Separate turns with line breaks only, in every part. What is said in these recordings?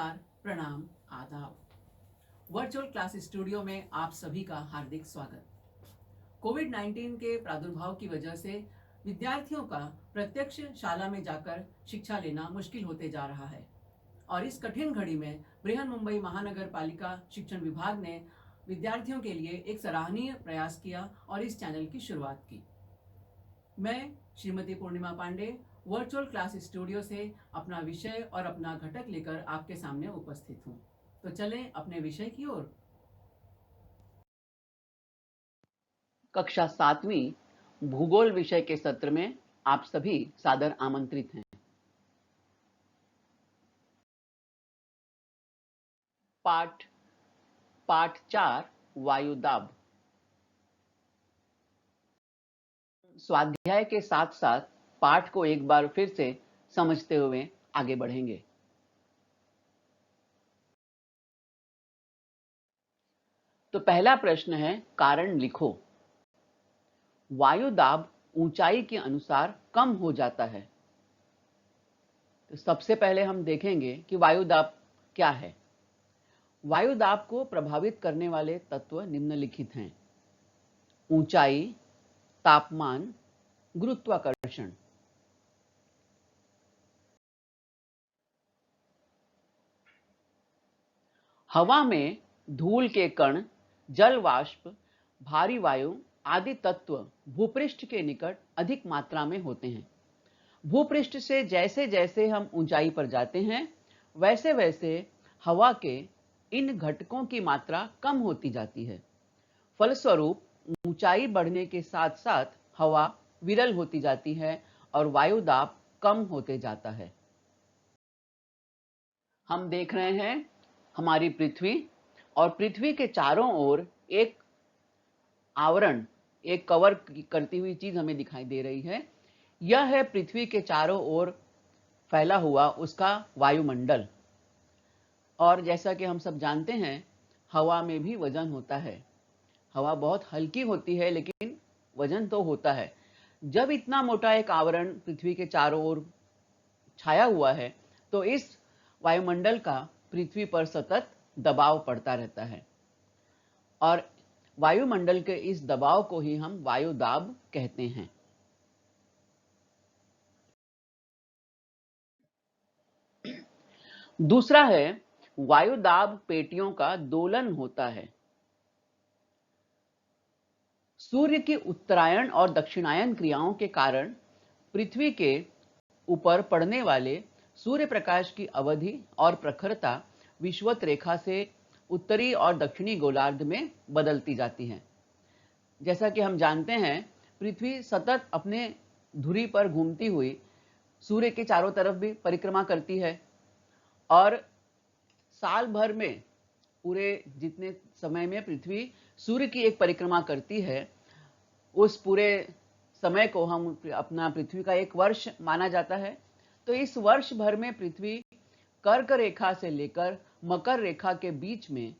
नमस्कार, प्रणाम, आदाब। वर्चुअल क्लास स्टूडियो में आप सभी का हार्दिक स्वागत। कोविड-19 के प्रादुर्भाव की वजह से विद्यार्थियों का प्रत्यक्ष शाला में जाकर शिक्षा लेना मुश्किल होते जा रहा है और इस कठिन घड़ी में बृहन्मुंबई महानगर पालिका शिक्षण विभाग ने विद्यार्थियों के लिए एक सराहनीय प्रयास किया और इस चैनल की शुरुआत की। मैं श्रीमती पूर्णिमा पांडे वर्चुअल क्लास स्टूडियो से अपना विषय और अपना घटक लेकर आपके सामने उपस्थित हूँ। तो चलें अपने विषय की ओर।
कक्षा 7वीं भूगोल विषय के सत्र में आप सभी सादर आमंत्रित हैं। पाठ 4 वायुदाब। स्वाध्याय के साथ साथ पाठ को एक बार फिर से समझते हुए आगे बढ़ेंगे। तो पहला प्रश्न है, कारण लिखो। वायुदाब ऊंचाई के अनुसार कम हो जाता है। तो सबसे पहले हम देखेंगे कि वायुदाब क्या है। वायुदाब को प्रभावित करने वाले तत्व निम्नलिखित हैं: ऊंचाई, तापमान, गुरुत्वाकर्षण। हवा में धूल के कण, जल वाष्प, भारी वायु आदि तत्व भूपृष्ठ के निकट अधिक मात्रा में होते हैं। भूपृष्ठ से जैसे जैसे हम ऊंचाई पर जाते हैं, वैसे वैसे हवा के इन घटकों की मात्रा कम होती जाती है। फलस्वरूप ऊंचाई बढ़ने के साथ साथ हवा विरल होती जाती है और वायुदाब कम होते जाता है। हम देख रहे हैं हमारी पृथ्वी, और पृथ्वी के चारों ओर एक आवरण, एक कवर करती हुई चीज हमें दिखाई दे रही है। यह है पृथ्वी के चारों ओर फैला हुआ उसका वायुमंडल। और जैसा कि हम सब जानते हैं, हवा में भी वजन होता है। हवा बहुत हल्की होती है, लेकिन वजन तो होता है। जब इतना मोटा एक आवरण पृथ्वी के चारों ओर छाया हुआ है, तो इस वायुमंडल का पृथ्वी पर सतत दबाव पड़ता रहता है, और वायुमंडल के इस दबाव को ही हम वायुदाब कहते हैं। दूसरा है, वायुदाब पेटियों का दोलन होता है। सूर्य की उत्तरायण और दक्षिणायन क्रियाओं के कारण पृथ्वी के ऊपर पड़ने वाले सूर्य प्रकाश की अवधि और प्रखरता विषुवत रेखा से उत्तरी और दक्षिणी गोलार्ध में बदलती जाती है। जैसा कि हम जानते हैं, पृथ्वी सतत अपने धुरी पर घूमती हुई सूर्य के चारों तरफ भी परिक्रमा करती है, और साल भर में पूरे जितने समय में पृथ्वी सूर्य की एक परिक्रमा करती है, उस पूरे समय को हम अपना पृथ्वी का एक वर्ष माना जाता है। तो इस वर्ष भर में पृथ्वी कर्क रेखा से लेकर मकर रेखा के बीच में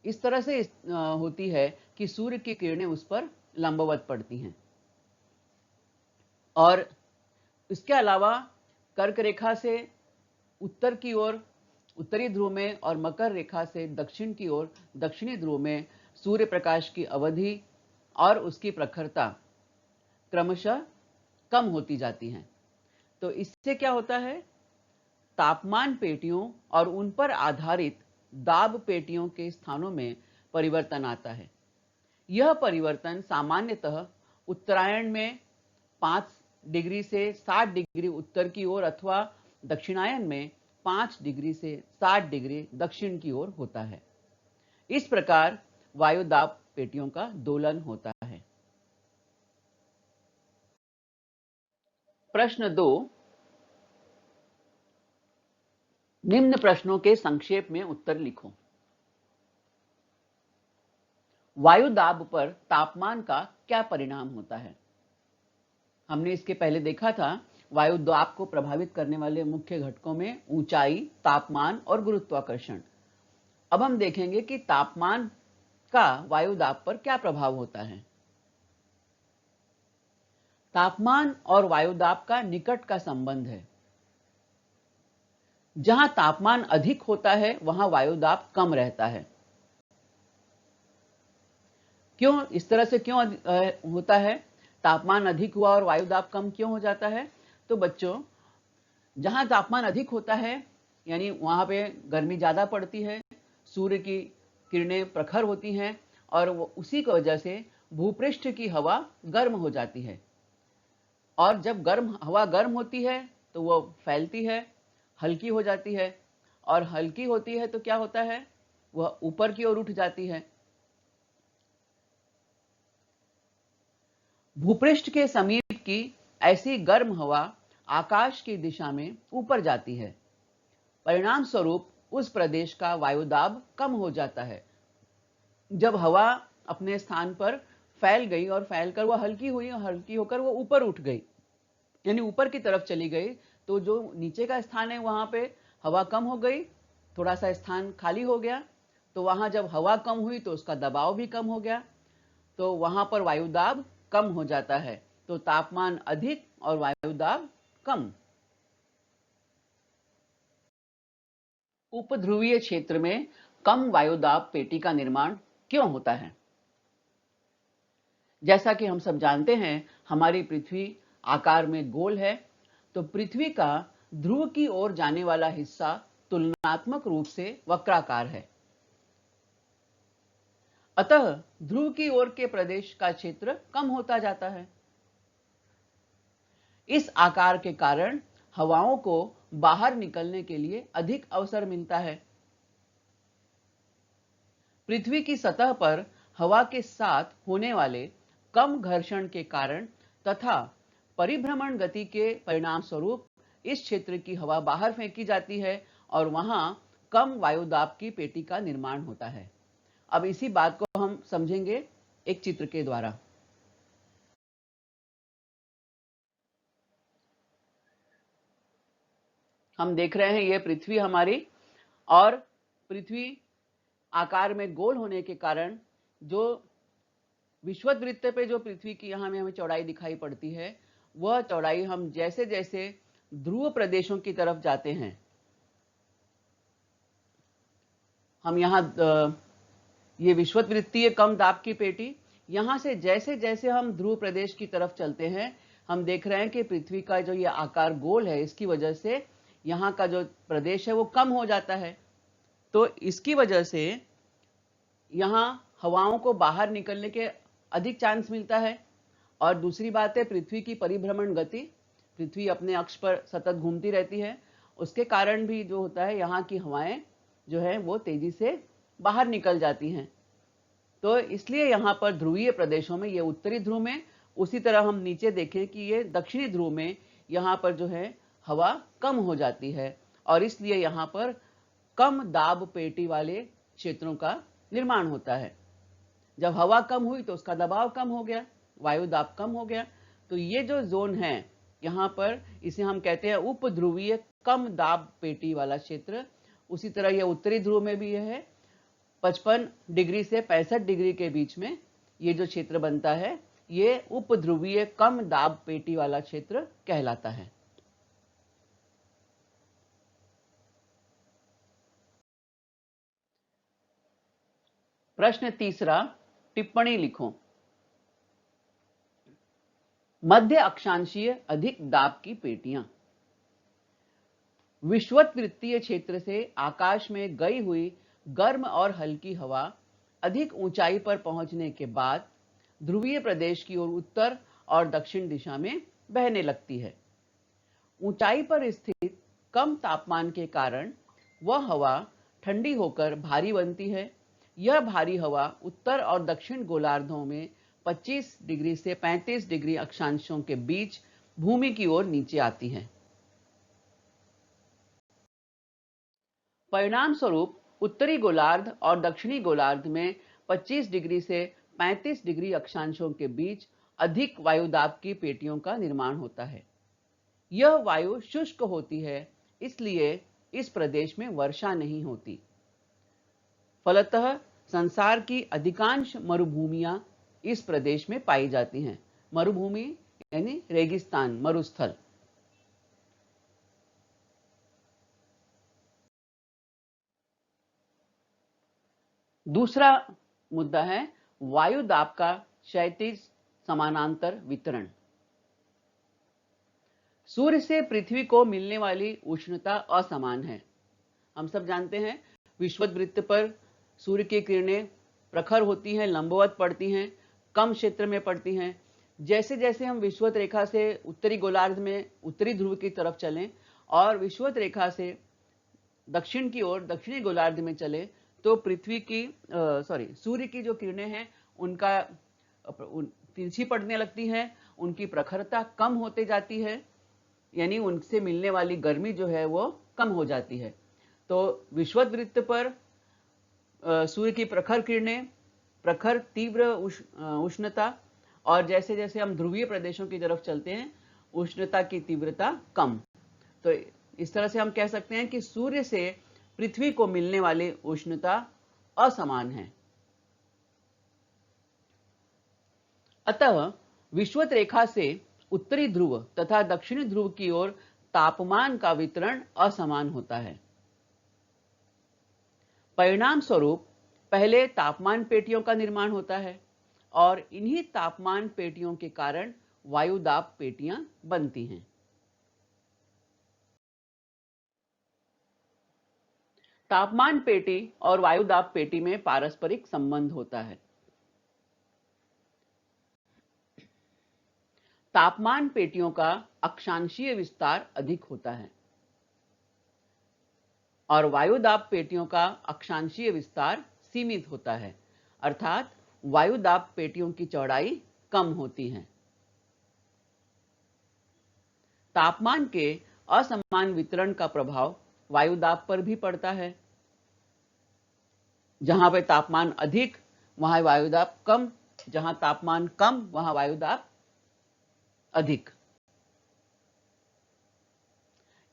इस तरह से होती है कि सूर्य की किरणें उस पर लंबवत पड़ती हैं। और इसके अलावा कर्क रेखा से उत्तर की ओर उत्तरी ध्रुव में और मकर रेखा से दक्षिण की ओर दक्षिणी ध्रुव में सूर्य प्रकाश की अवधि और उसकी प्रखरता क्रमशः कम होती जाती हैं। तो इससे क्या होता है, तापमान पेटियों और उन पर आधारित दाब पेटियों के स्थानों में परिवर्तन आता है। यह परिवर्तन सामान्यतः उत्तरायण में 5 डिग्री से 60 डिग्री उत्तर की ओर अथवा दक्षिणायन में 5 डिग्री से 60 डिग्री दक्षिण की ओर होता है। इस प्रकार वायुदाब पेटियों का दोलन होता है। प्रश्न 2, निम्न प्रश्नों के संक्षेप में उत्तर लिखो। वायुदाब पर तापमान का क्या परिणाम होता है? हमने इसके पहले देखा था, वायुदाब को प्रभावित करने वाले मुख्य घटकों में ऊंचाई, तापमान और गुरुत्वाकर्षण। अब हम देखेंगे कि तापमान का वायुदाब पर क्या प्रभाव होता है। तापमान और वायुदाब का निकट का संबंध है। जहां तापमान अधिक होता है वहां वायुदाब कम रहता है। क्यों इस तरह से क्यों होता है? तापमान अधिक हुआ और वायुदाब कम क्यों हो जाता है? तो बच्चों, जहां तापमान अधिक होता है यानी वहां पे गर्मी ज्यादा पड़ती है, सूर्य की किरणें प्रखर होती हैं और उसी की वजह से भूपृष्ठ की हवा गर्म हो जाती है। और जब हवा गर्म होती है तो वो फैलती है, हल्की हो जाती है, और हल्की होती है तो क्या होता है? वह ऊपर की ओर उठ जाती है। भूपृष्ठ के समीप की ऐसी गर्म हवा आकाश की दिशा में ऊपर जाती है। परिणाम स्वरूप उस प्रदेश का वायुदाब कम हो जाता है। जब हवा अपने स्थान पर फैल गई और फैलकर वह हल्की हुई और हल्की होकर वो ऊपर उठ गई, यानी ऊपर की तरफ चली गई, तो जो नीचे का स्थान है वहां पे हवा कम हो गई, थोड़ा सा स्थान खाली हो गया। तो वहां जब हवा कम हुई तो उसका दबाव भी कम हो गया, तो वहां पर वायुदाब कम हो जाता है। तो तापमान अधिक और वायुदाब कम। उपध्रुवीय क्षेत्र में कम वायुदाब पेटी का निर्माण क्यों होता है? जैसा कि हम सब जानते हैं, हमारी पृथ्वी आकार में गोल है, तो पृथ्वी का ध्रुव की ओर जाने वाला हिस्सा तुलनात्मक रूप से वक्राकार है। अतः ध्रुव की ओर के प्रदेश का क्षेत्र कम होता जाता है। इस आकार के कारण हवाओं को बाहर निकलने के लिए अधिक अवसर मिलता है। पृथ्वी की सतह पर हवा के साथ होने वाले कम घर्षण के कारण तथा परिभ्रमण गति के परिणाम स्वरूप इस क्षेत्र की हवा बाहर फेंकी जाती है और वहां कम वायुदाब की पेटी का निर्माण होता है। अब इसी बात को हम समझेंगे एक चित्र के द्वारा। हम देख रहे हैं ये पृथ्वी हमारी, और पृथ्वी आकार में गोल होने के कारण जो विषुवत वृत्त पे जो पृथ्वी की यहाँ में हमें चौड़ाई दिखाई पड़ती है, वह चौड़ाई हम जैसे जैसे ध्रुव प्रदेशों की तरफ जाते हैं, हम यहाँ ये विषुवत वृत्तीय कम दाब की पेटी, यहाँ से जैसे जैसे हम ध्रुव प्रदेश की तरफ चलते हैं, हम देख रहे हैं कि पृथ्वी का जो ये आकार गोल है, इसकी वजह से यहाँ का जो प्रदेश है वो कम हो जाता है। तो इसकी वजह से यहाँ हवाओं को बाहर निकलने के अधिक चांस मिलता है। और दूसरी बात है पृथ्वी की परिभ्रमण गति, पृथ्वी अपने अक्ष पर सतत घूमती रहती है, उसके कारण भी जो होता है यहाँ की हवाएं जो है वो तेजी से बाहर निकल जाती हैं। तो इसलिए यहाँ पर ध्रुवीय प्रदेशों में, ये उत्तरी ध्रुव में, उसी तरह हम नीचे देखें कि ये दक्षिणी ध्रुव में यहाँ पर जो है हवा कम हो जाती है, और इसलिए यहाँ पर कम दाब पेटी वाले क्षेत्रों का निर्माण होता है। जब हवा कम हुई तो उसका दबाव कम हो गया, वायु दाब कम हो गया। तो ये जो जोन है यहाँ पर, इसे हम कहते हैं उपध्रुवीय कम दाब पेटी वाला क्षेत्र। उसी तरह ये उत्तरी ध्रुव में भी यह है, 55 डिग्री से 65 डिग्री के बीच में ये जो क्षेत्र बनता है, ये उपध्रुवीय कम दाब पेटी वाला क्षेत्र कहलाता है। प्रश्न तीसरा, टिप्पणी लिखो। मध्य अक्षांशीय अधिक दाब की पेटियां। विषुवत वृत्तीय क्षेत्र से आकाश में गई हुई गर्म और हल्की हवा अधिक ऊंचाई पर पहुंचने के बाद ध्रुवीय प्रदेश की ओर उत्तर और दक्षिण दिशा में बहने लगती है। ऊंचाई पर स्थित कम तापमान के कारण वह हवा ठंडी होकर भारी बनती है। यह भारी हवा उत्तर और दक्षिण गोलार्धों में 25 डिग्री से 35 डिग्री अक्षांशों के बीच भूमि की ओर नीचे आती है। परिणाम स्वरूप उत्तरी गोलार्ध और दक्षिणी गोलार्ध में 25 डिग्री से 35 डिग्री अक्षांशों के बीच अधिक वायुदाब की पेटियों का निर्माण होता है। यह वायु शुष्क होती है, इसलिए इस प्रदेश में वर्षा नहीं होती। फलतः संसार की अधिकांश मरुभूमियां इस प्रदेश में पाई जाती हैं। मरुभूमि यानी रेगिस्तान, मरुस्थल। दूसरा मुद्दा है वायु दाब का क्षैतिज समानांतर वितरण। सूर्य से पृथ्वी को मिलने वाली उष्णता असमान है। हम सब जानते हैं विषुवत वृत्त पर सूर्य की किरणें प्रखर होती हैं, लंबवत पड़ती हैं, कम क्षेत्र में पड़ती हैं। जैसे जैसे हम विषुवत रेखा से उत्तरी गोलार्ध में उत्तरी ध्रुव की तरफ चलें और विषुवत रेखा से दक्षिण की ओर दक्षिणी गोलार्ध में चले तो पृथ्वी की सूर्य की जो किरणें हैं उनका तिरछी पड़ने लगती हैं, उनकी प्रखरता कम होते जाती है, यानी उनसे मिलने वाली गर्मी जो है वो कम हो जाती है। तो विषुवत वृत्त पर सूर्य की प्रखर किरणें, प्रखर तीव्र उष्णता, और जैसे जैसे हम ध्रुवीय प्रदेशों की तरफ चलते हैं उष्णता की तीव्रता कम। तो इस तरह से हम कह सकते हैं कि सूर्य से पृथ्वी को मिलने वाली उष्णता असमान है। अतः विषुवत रेखा से उत्तरी ध्रुव तथा दक्षिणी ध्रुव की ओर तापमान का वितरण असमान होता है। परिणाम स्वरूप पहले तापमान पेटियों का निर्माण होता है और इन्हीं तापमान पेटियों के कारण वायुदाब पेटियां बनती हैं। तापमान पेटी और वायुदाब पेटी में पारस्परिक संबंध होता है। तापमान पेटियों का अक्षांशीय विस्तार अधिक होता है और वायुदाब पेटियों का अक्षांशीय विस्तार सीमित होता है, अर्थात वायुदाब पेटियों की चौड़ाई कम होती है। तापमान के असमान वितरण का प्रभाव वायुदाब पर भी पड़ता है। जहां पर तापमान अधिक वहां वायुदाब कम, जहां तापमान कम वहां वायुदाब अधिक।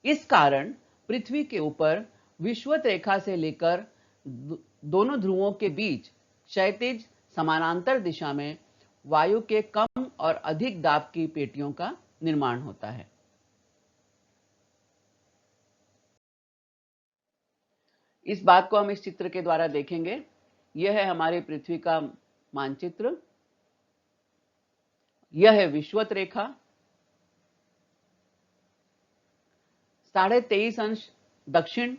इस कारण पृथ्वी के ऊपर विषुवत रेखा से लेकर दोनों ध्रुवों के बीच क्षैतिज समानांतर दिशा में वायु के कम और अधिक दाब की पेटियों का निर्माण होता है। इस बात को हम इस चित्र के द्वारा देखेंगे। यह है हमारी पृथ्वी का मानचित्र, यह है विषुवत रेखा, 23.5 अंश दक्षिण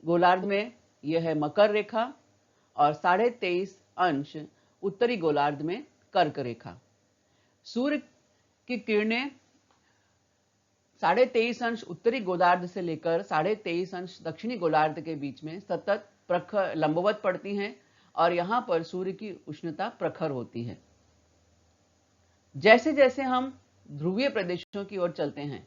गोलार्ध में यह है मकर रेखा और 23.5 अंश उत्तरी गोलार्ध में कर्क रेखा। सूर्य की किरणें 23.5 अंश उत्तरी गोलार्ध से लेकर 23.5 अंश दक्षिणी गोलार्ध के बीच में सतत प्रखर लंबवत पड़ती हैं और यहां पर सूर्य की उष्णता प्रखर होती है। जैसे जैसे हम ध्रुवीय प्रदेशों की ओर चलते हैं,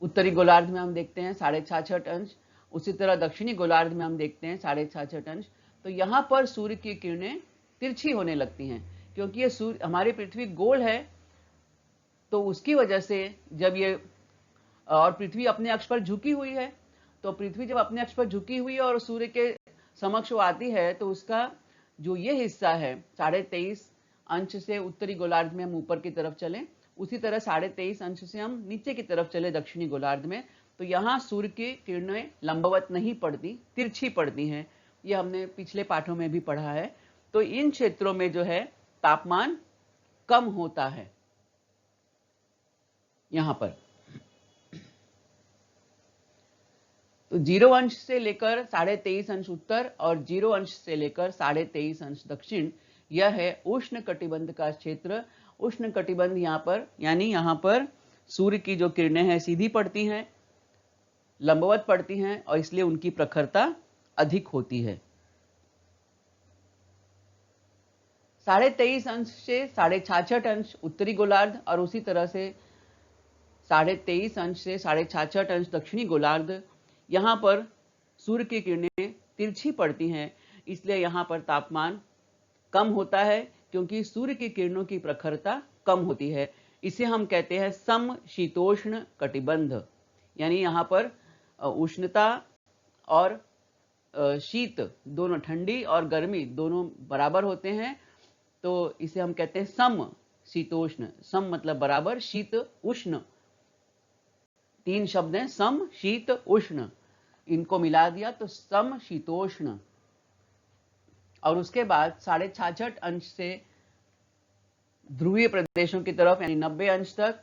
उत्तरी गोलार्ध में हम देखते हैं 66.5 अंश, उसी तरह दक्षिणी गोलार्ध में हम देखते हैं 66.5 अंश। तो यहां पर सूर्य की किरणें तिरछी होने लगती हैं, क्योंकि ये सूर्य हमारी पृथ्वी गोल है, तो उसकी वजह से जब ये और पृथ्वी अपने अक्ष पर झुकी हुई है, तो पृथ्वी जब अपने अक्ष पर झुकी हुई है और सूर्य के समक्ष वो आती है, तो उसका जो ये हिस्सा है 23.5 अंश से उत्तरी गोलार्ध में हम ऊपर की तरफ चलें, उसी तरह 23.5 अंश से हम नीचे की तरफ चले दक्षिणी गोलार्ध में, तो यहाँ सूर्य की किरणें लंबवत नहीं पड़ती, तिरछी पड़ती हैं। ये हमने पिछले पाठों में भी पढ़ा है। तो इन क्षेत्रों में जो है तापमान कम होता है। यहां पर तो 0 अंश से लेकर 23.5 अंश उत्तर और 0 अंश से लेकर 23.5 अंश दक्षिण, यह है उष्ण कटिबंध का क्षेत्र। उष्ण कटिबंध यहां पर, यानी यहां पर सूर्य की जो किरणें हैं सीधी पड़ती हैं, लंबवत पड़ती हैं और इसलिए उनकी प्रखरता अधिक होती है। 23.5 अंश से 66.5 अंश उत्तरी गोलार्ध और उसी तरह से 23.5 अंश से 66.5 अंश दक्षिणी गोलार्ध, यहां पर सूर्य की किरणें तिरछी पड़ती हैं, इसलिए यहां पर तापमान कम होता है, क्योंकि सूर्य की किरणों की प्रखरता कम होती है। इसे हम कहते हैं समशीतोष्ण कटिबंध, यानी यहां पर उष्णता और शीत दोनों, ठंडी और गर्मी दोनों बराबर होते हैं, तो इसे हम कहते हैं समशीतोष्ण। सम मतलब बराबर, शीत उष्ण, 3 शब्द हैं, सम शीत उष्ण, इनको मिला दिया तो समशीतोष्ण और उसके बाद 66.5 से ध्रुवीय प्रदेशों की तरफ यानी 90 अंश तक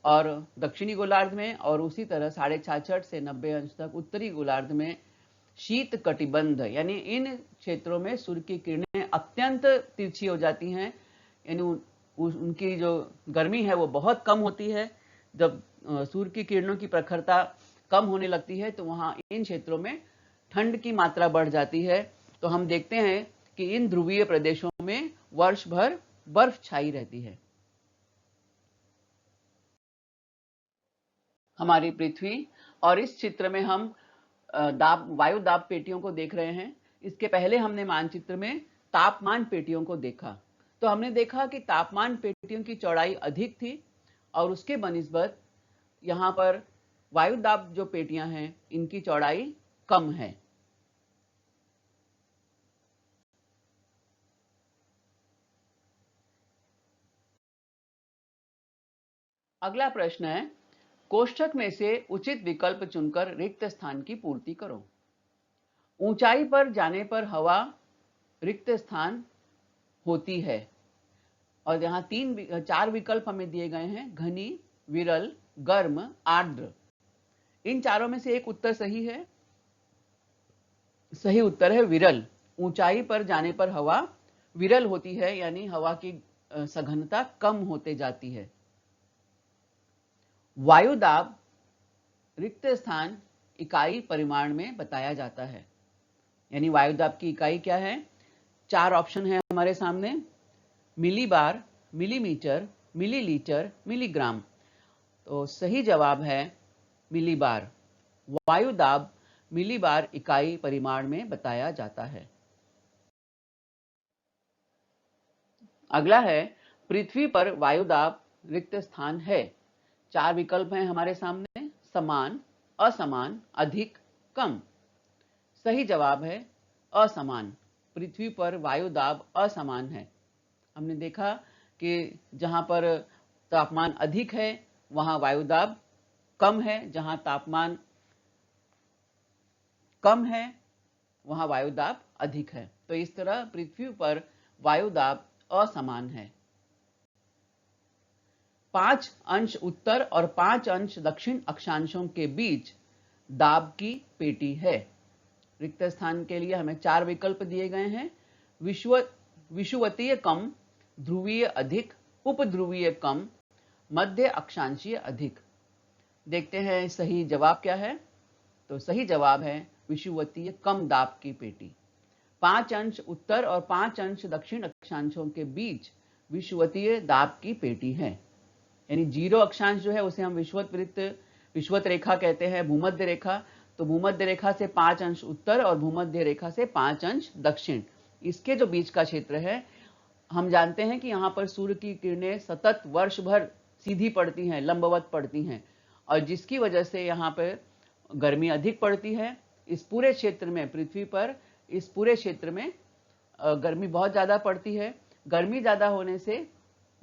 और दक्षिणी गोलार्ध में, और उसी तरह 66.5 से 90 अंश तक उत्तरी गोलार्ध में शीत कटिबंध यानी इन क्षेत्रों में सूर्य की किरणें अत्यंत तिरछी हो जाती हैं, यानी उनकी जो गर्मी है वो बहुत कम होती है। जब सूर्य की किरणों की प्रखरता कम होने लगती है तो वहाँ इन क्षेत्रों में ठंड की मात्रा बढ़ जाती है। तो हम देखते हैं कि इन ध्रुवीय प्रदेशों में वर्ष भर बर्फ छाई रहती है। हमारी पृथ्वी, और इस चित्र में हम वायु दाब पेटियों को देख रहे हैं। इसके पहले हमने मानचित्र में तापमान पेटियों को देखा, तो हमने देखा कि तापमान पेटियों की चौड़ाई अधिक थी और उसके बनिस्बत यहाँ पर वायु दाब जो पेटियां हैं इनकी चौड़ाई कम है। अगला प्रश्न है, कोष्ठक में से उचित विकल्प चुनकर रिक्त स्थान की पूर्ति करो। ऊंचाई पर जाने पर हवा रिक्त स्थान होती है, और यहाँ 4 विकल्प हमें दिए गए हैं, घनी, विरल, गर्म, आर्द्र। इन चारों में से एक उत्तर सही है। सही उत्तर है विरल। ऊंचाई पर जाने पर हवा विरल होती है, यानी हवा की सघनता कम होते जाती है। वायु दाब रिक्त स्थान इकाई परिमाण में बताया जाता है, यानी वायु दाब की इकाई क्या है। 4 ऑप्शन है हमारे सामने, मिलीबार, मिलीमीटर, मिलीलीटर, मिलीग्राम। तो सही जवाब है मिलीबार। वायु दाब मिलीबार इकाई परिमाण में बताया जाता है। अगला है, पृथ्वी पर वायु दाब रिक्त स्थान है। 4 विकल्प हैं हमारे सामने, समान, असमान, अधिक, कम। सही जवाब है असमान। पृथ्वी पर वायु दाब असमान है। हमने देखा कि जहां पर तापमान अधिक है वहां वायु दाब कम है, जहां तापमान कम है वहां वायु दाब अधिक है। तो इस तरह पृथ्वी पर वायु दाब असमान है। 5 अंश उत्तर और 5 अंश दक्षिण अक्षांशों के बीच दाब की पेटी है। रिक्त स्थान के लिए हमें 4 विकल्प दिए गए हैं, विषुवतीय कम, ध्रुवीय अधिक, उपध्रुवीय कम, मध्य अक्षांशीय अधिक। देखते हैं सही जवाब क्या है। तो सही जवाब है विषुवतीय कम दाब की पेटी। 5 अंश उत्तर और 5 अंश दक्षिण अक्षांशों के बीच विषुवतीय दाब की पेटी है, यानी 0 अक्षांश जो है उसे हम विषुवत रेखा कहते हैं, भूमध्य रेखा। तो भूमध्य रेखा से 5 अंश उत्तर और भूमध्य रेखा से 5 अंश दक्षिण, इसके जो बीच का क्षेत्र है, हम जानते हैं कि यहाँ पर सूर्य की किरणें सतत वर्ष भर सीधी पड़ती हैं, लंबवत पड़ती हैं, और जिसकी वजह से यहाँ पर गर्मी अधिक पड़ती है। इस पूरे क्षेत्र में, पृथ्वी पर इस पूरे क्षेत्र में गर्मी बहुत ज़्यादा पड़ती है। गर्मी ज़्यादा होने से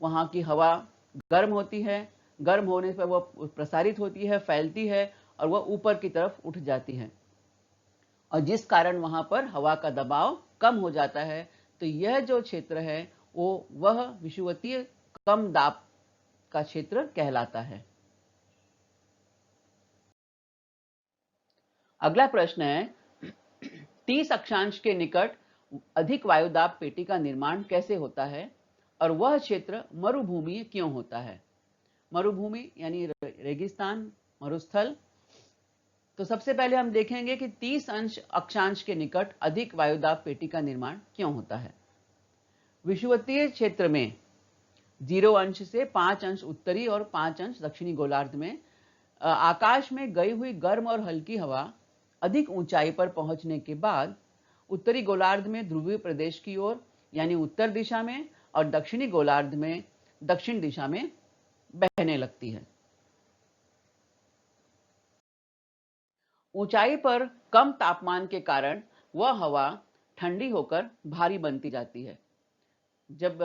वहाँ की हवा गर्म होती है, गर्म होने पर वह प्रसारित होती है, फैलती है और वह ऊपर की तरफ उठ जाती है, और जिस कारण वहाँ पर हवा का दबाव कम हो जाता है। तो यह जो क्षेत्र है वह विषुवतीय कम दाब का क्षेत्र कहलाता है। अगला प्रश्न है, 30 अक्षांश के निकट अधिक वायुदाब पेटी का निर्माण कैसे होता है और वह क्षेत्र मरुभूमि क्यों होता है। मरुभूमि यानी रेगिस्तान, मरुस्थल। तो सबसे पहले हम देखेंगे कि 30 अंश अक्षांश के निकट अधिक वायुदाब पेटी का निर्माण क्यों होता है। विषुवतीय क्षेत्र में 0 अंश से 5 अंश उत्तरी और 5 अंश दक्षिणी गोलार्ध में आकाश में गई हुई गर्म और हल्की हवा अधिक ऊंचाई पर पहुंचने के बाद उत्तरी गोलार्ध में ध्रुवीय प्रदेश की ओर यानी उत्तर दिशा में और दक्षिणी गोलार्ध में दक्षिण दिशा में बहने लगती है। ऊंचाई पर कम तापमान के कारण वह हवा ठंडी होकर भारी बनती जाती है। जब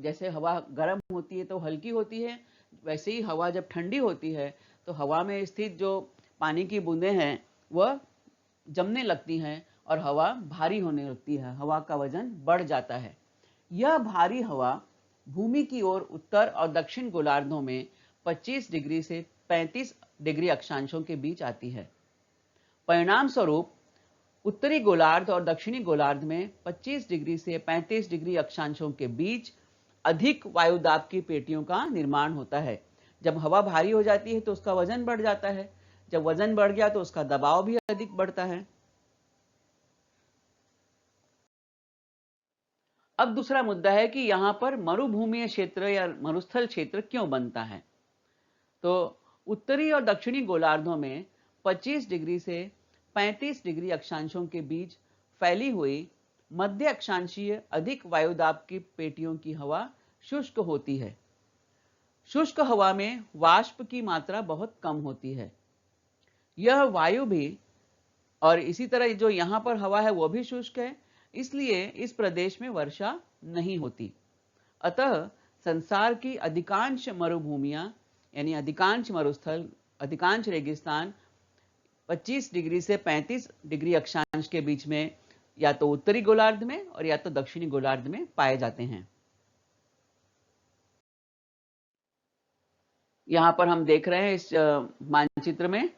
जैसे हवा गर्म होती है तो हल्की होती है, वैसे ही हवा जब ठंडी होती है तो हवा में स्थित जो पानी की बूंदें हैं वह जमने लगती हैं और हवा भारी होने लगती है, हवा का वजन बढ़ जाता है। यह भारी हवा भूमि की ओर उत्तर और दक्षिण गोलार्धों में 25 डिग्री से 35 डिग्री अक्षांशों के बीच आती है। परिणाम स्वरूप उत्तरी गोलार्ध और दक्षिणी गोलार्ध में 25 डिग्री से 35 डिग्री अक्षांशों के बीच अधिक वायुदाब की पेटियों का निर्माण होता है। जब हवा भारी हो जाती है तो उसका वजन बढ़ जाता है, जब वजन बढ़ गया तो उसका दबाव भी अधिक बढ़ता है। अब दूसरा मुद्दा है कि यहां पर मरुभूमीय क्षेत्र या मरुस्थल क्षेत्र क्यों बनता है। तो उत्तरी और दक्षिणी गोलार्धों में 25 डिग्री से 35 डिग्री अक्षांशों के बीच फैली हुई मध्य अक्षांशीय अधिक वायुदाब की पेटियों की हवा शुष्क होती है। शुष्क हवा में वाष्प की मात्रा बहुत कम होती है। यह वायु भी, और इसी तरह जो यहां पर हवा है वो भी शुष्क है, इसलिए इस प्रदेश में वर्षा नहीं होती। अतः संसार की अधिकांश मरुभूमियां यानी अधिकांश मरुस्थल, अधिकांश रेगिस्तान 25 डिग्री से 35 डिग्री अक्षांश के बीच में या तो उत्तरी गोलार्ध में और या तो दक्षिणी गोलार्ध में पाए जाते हैं। यहां पर हम देख रहे हैं इस मानचित्र में,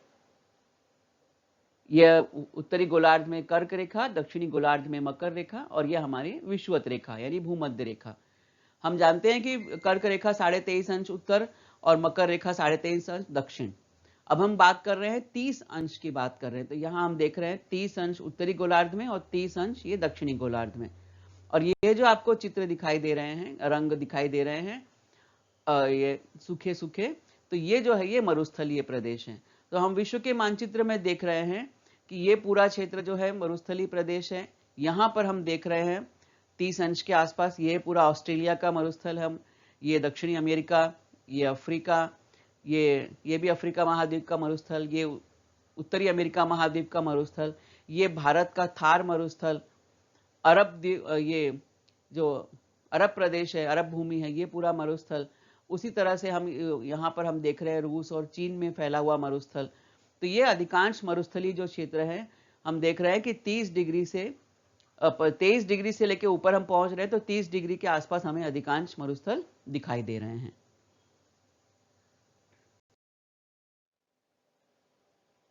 यह उत्तरी गोलार्ध में कर्क रेखा, दक्षिणी गोलार्ध में मकर रेखा और यह हमारी विषुवत रेखा यानी भूमध्य रेखा। हम जानते हैं कि कर्क रेखा 23.5 अंश उत्तर और मकर रेखा 23.5 अंश दक्षिण। अब हम बात कर रहे हैं 30 अंश की बात कर रहे हैं, तो यहां हम देख रहे हैं 30 अंश उत्तरी गोलार्ध में और 30 अंश ये दक्षिणी गोलार्ध में। और ये जो आपको चित्र दिखाई दे रहे हैं, रंग दिखाई दे रहे हैं, ये सूखे सूखे, तो ये जो है ये मरुस्थलीय प्रदेश है। तो हम विश्व के मानचित्र में देख रहे हैं कि ये पूरा क्षेत्र जो है मरुस्थलीय प्रदेश है। यहां पर हम देख रहे हैं 30 अंश के आसपास ये पूरा ऑस्ट्रेलिया का मरुस्थल है, ये दक्षिणी अमेरिका, ये अफ्रीका, ये भी अफ्रीका महाद्वीप का मरुस्थल, ये उत्तरी अमेरिका महाद्वीप का मरुस्थल, ये भारत का थार मरुस्थल, अरब ये जो अरब प्रदेश है, अरब भूमि है, ये पूरा मरुस्थल। उसी तरह से हम यहाँ पर हम देख रहे हैं रूस और चीन में फैला हुआ मरुस्थल। तो ये अधिकांश मरुस्थलीय जो क्षेत्र है, हम देख रहे हैं कि 30 डिग्री से 23 डिग्री से लेकर ऊपर हम पहुंच रहे हैं, तो 30 डिग्री के आसपास हमें अधिकांश मरुस्थल दिखाई दे रहे हैं।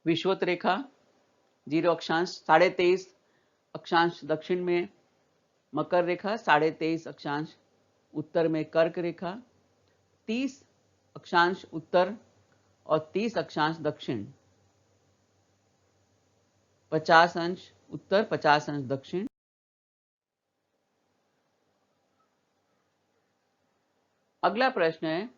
विषुवत रेखा 0 अक्षांश 23.5 अक्षांश दक्षिण में मकर रेखा, 23.5 अक्षांश उत्तर में कर्क रेखा, 30 अक्षांश उत्तर और 30 अक्षांश दक्षिण, 50 अंश उत्तर 50 अंश दक्षिण। अगला प्रश्न है,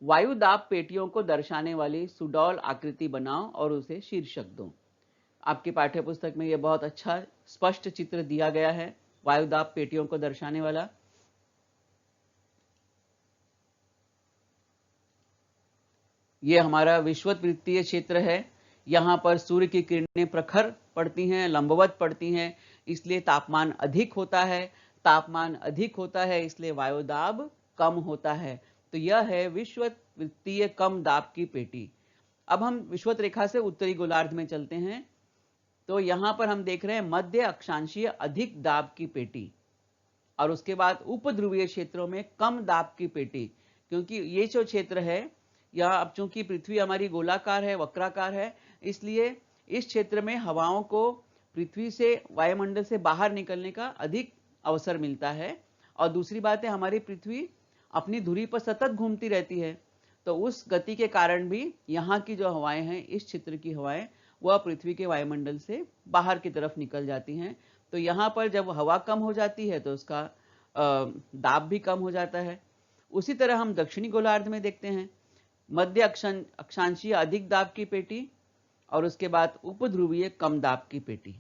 वायुदाब पेटियों को दर्शाने वाली सुडौल आकृति बनाओ और उसे शीर्षक दो। आपकी पाठ्यपुस्तक में यह बहुत अच्छा स्पष्ट चित्र दिया गया है वायुदाब पेटियों को दर्शाने वाला। यह हमारा विषुवत वृत्तीय क्षेत्र है। यहां पर सूर्य की किरणें प्रखर पड़ती हैं, लंबवत पड़ती हैं, इसलिए तापमान अधिक होता है। तापमान अधिक होता है इसलिए वायुदाब कम होता है। तो यह है विषुवत वृत्तीय कम दाब की पेटी। अब हम विषुवत रेखा से उत्तरी गोलार्ध में चलते हैं। तो यहां पर हम देख रहे हैं मध्य अक्षांशीय अधिक दाब की पेटी और उसके बाद उपध्रुवीय क्षेत्रों में कम दाब की पेटी। क्योंकि ये जो क्षेत्र है, यह अब चूंकि पृथ्वी हमारी गोलाकार है, वक्राकार है, इसलिए इस क्षेत्र में हवाओं को पृथ्वी से वायुमंडल से बाहर निकलने का अधिक अवसर मिलता है। और दूसरी बात है, हमारी पृथ्वी अपनी धुरी पर सतत घूमती रहती है, तो उस गति के कारण भी यहाँ की जो हवाएं हैं, इस क्षेत्र की हवाएं, वह पृथ्वी के वायुमंडल से बाहर की तरफ निकल जाती हैं। तो यहाँ पर जब हवा कम हो जाती है तो उसका दाब भी कम हो जाता है। उसी तरह हम दक्षिणी गोलार्ध में देखते हैं मध्य अक्षांशीय अधिक दाब की पेटी और उसके बाद उपध्रुवीय कम दाब की पेटी।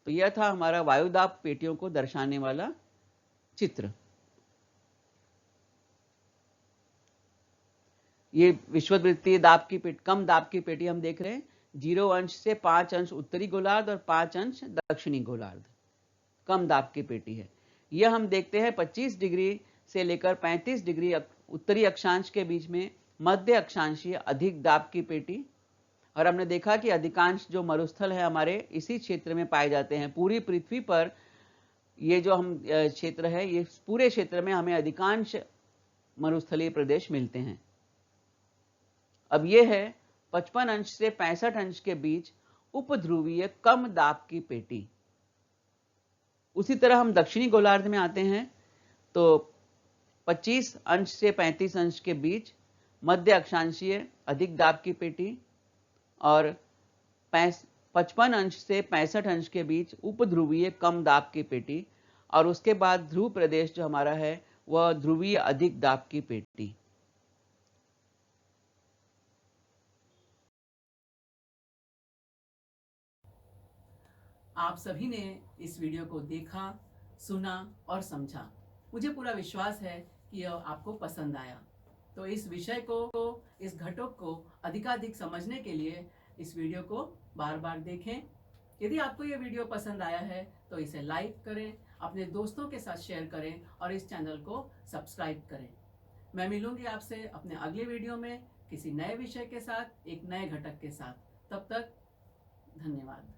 तो यह था हमारा वायुदाब पेटियों को दर्शाने वाला चित्र। ये विषुववृत्तीय दाब की पेटी, कम दाब की पेटी हम देख रहे हैं। 0 अंश से 5 अंश उत्तरी गोलार्ध और 5 अंश दक्षिणी गोलार्ध कम दाब की पेटी है। यह हम देखते हैं 25 डिग्री से लेकर 35 डिग्री उत्तरी अक्षांश के बीच में मध्य अक्षांशीय अधिक दाब की पेटी। और हमने देखा कि अधिकांश जो मरुस्थल है हमारे इसी क्षेत्र में पाए जाते हैं। पूरी पृथ्वी पर ये जो हम क्षेत्र है, ये पूरे क्षेत्र में हमें अधिकांश मरुस्थलीय प्रदेश मिलते हैं। अब ये है 55 अंश से 65 अंश के बीच उपध्रुवीय कम दाब की पेटी। उसी तरह हम दक्षिणी गोलार्ध में आते हैं तो 25 अंश से 35 अंश के बीच मध्य अक्षांशीय अधिक दाब की पेटी और 55 अंश से 65 अंश के बीच उपध्रुवीय कम दाब की पेटी, और उसके बाद ध्रुव प्रदेश जो हमारा है वह ध्रुवीय अधिक दाब की पेटी।
आप सभी ने इस वीडियो को देखा, सुना और समझा। मुझे पूरा विश्वास है कि यह आपको पसंद आया। तो इस विषय को, इस घटक को अधिकाधिक समझने के लिए इस वीडियो को बार बार देखें। यदि आपको यह वीडियो पसंद आया है तो इसे लाइक करें, अपने दोस्तों के साथ शेयर करें और इस चैनल को सब्सक्राइब करें। मैं मिलूंगी आपसे अपने अगले वीडियो में किसी नए विषय के साथ, एक नए घटक के साथ। तब तक धन्यवाद।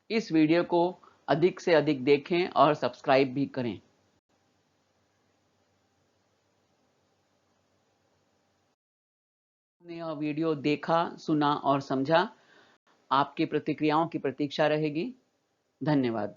इस वीडियो को अधिक से अधिक देखें और सब्सक्राइब भी करें। आपने यह वीडियो देखा, सुना और समझा। आपकी प्रतिक्रियाओं की प्रतीक्षा रहेगी। धन्यवाद।